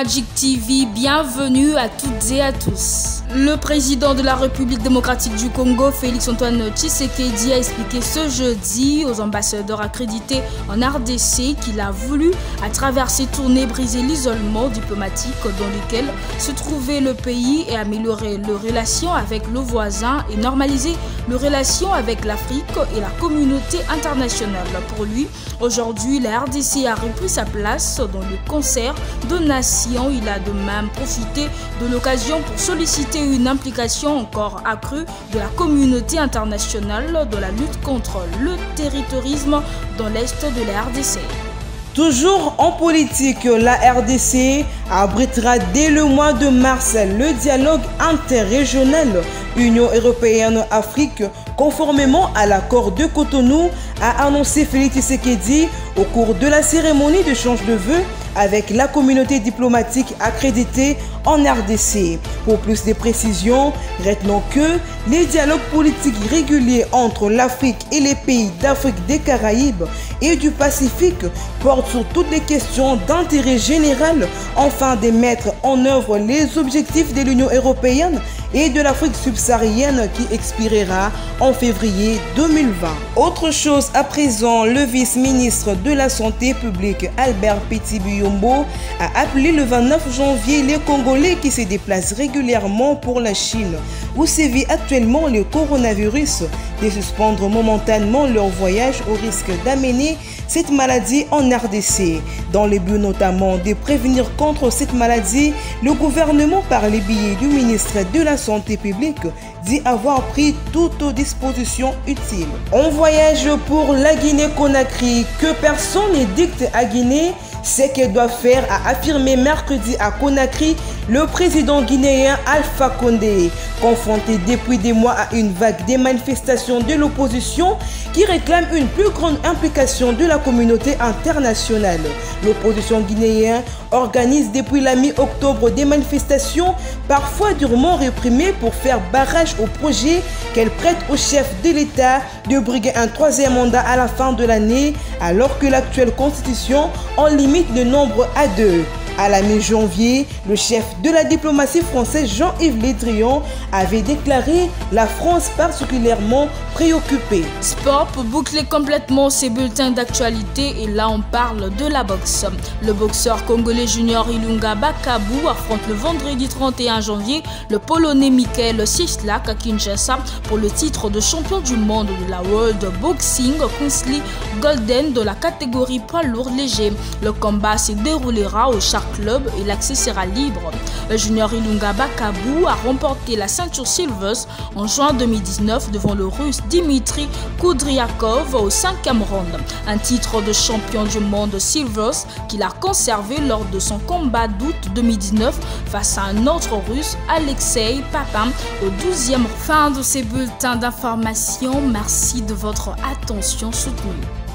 Magic TV, bienvenue à toutes et à tous. Le président de la République démocratique du Congo, Félix-Antoine Tshisekedi, a expliqué ce jeudi aux ambassadeurs accrédités en RDC qu'il a voulu, à travers ses tournées, briser l'isolement diplomatique dans lequel se trouvait le pays et améliorer les relations avec le voisin et normaliser les relations avec l'Afrique et la communauté internationale. Pour lui, aujourd'hui, la RDC a repris sa place dans le concert de nations. Il a de même profité de l'occasion pour solliciter une implication encore accrue de la communauté internationale dans la lutte contre le terrorisme dans l'est de la RDC. Toujours en politique, la RDC abritera dès le mois de mars le dialogue interrégional Union européenne-Afrique conformément à l'accord de Cotonou, a annoncé Félix Tshisekedi au cours de la cérémonie d'échange de vœux avec la communauté diplomatique accréditée en RDC. Pour plus de précisions, retenons que les dialogues politiques réguliers entre l'Afrique et les pays d'Afrique des Caraïbes et du Pacifique portent sur toutes les questions d'intérêt général afin de mettre en œuvre les objectifs de l'Union européenne et de l'Afrique subsaharienne qui expirera en février 2020. Autre chose à présent, le vice-ministre de la Santé publique Albert Petit-Biyombo a appelé le 29 janvier les Congolais qui se déplacent régulièrement pour la Chine, où sévit actuellement le coronavirus, de suspendre momentanément leur voyage au risque d'amener cette maladie en RDC. Dans le but notamment de prévenir contre cette maladie, le gouvernement, par les billets du ministre de la Santé publique, dit avoir pris toutes dispositions utiles. On voyage pour la Guinée-Conakry. Que personne ne dicte à Guinée ce qu'elle doit faire, a affirmé mercredi à Conakry le président guinéen Alpha Condé, confronté depuis des mois à une vague de manifestations de l'opposition qui réclame une plus grande implication de la communauté internationale. L'opposition guinéenne organise depuis la mi-octobre des manifestations parfois durement réprimées pour faire barrage au projet qu'elle prête au chef de l'État de briguer un troisième mandat à la fin de l'année, alors que l'actuelle constitution en limite le nombre à 2. À la mi-janvier, le chef de la diplomatie française Jean-Yves Le Drian avait déclaré la France particulièrement préoccupée. Sport pour boucler complètement ses bulletins d'actualité, et là on parle de la boxe. Le boxeur congolais Junior Ilunga Bakabu affronte le vendredi 31 janvier le Polonais Michael Cieślak à Kinshasa pour le titre de champion du monde de la World Boxing Council Golden de la catégorie poids lourd léger. Le combat se déroulera au Shark Club et l'accès sera libre. Le Junior Ilunga Bakabu a remporté la ceinture Silvers en juin 2019 devant le Russe Dimitri Kudryakov au 5e round. Un titre de champion du monde Silvers qu'il a conservé lors de son combat d'août 2019 face à un autre Russe, Alexei Papin, au 12e. Fin de ces bulletins d'information. Merci de votre attention soutenue.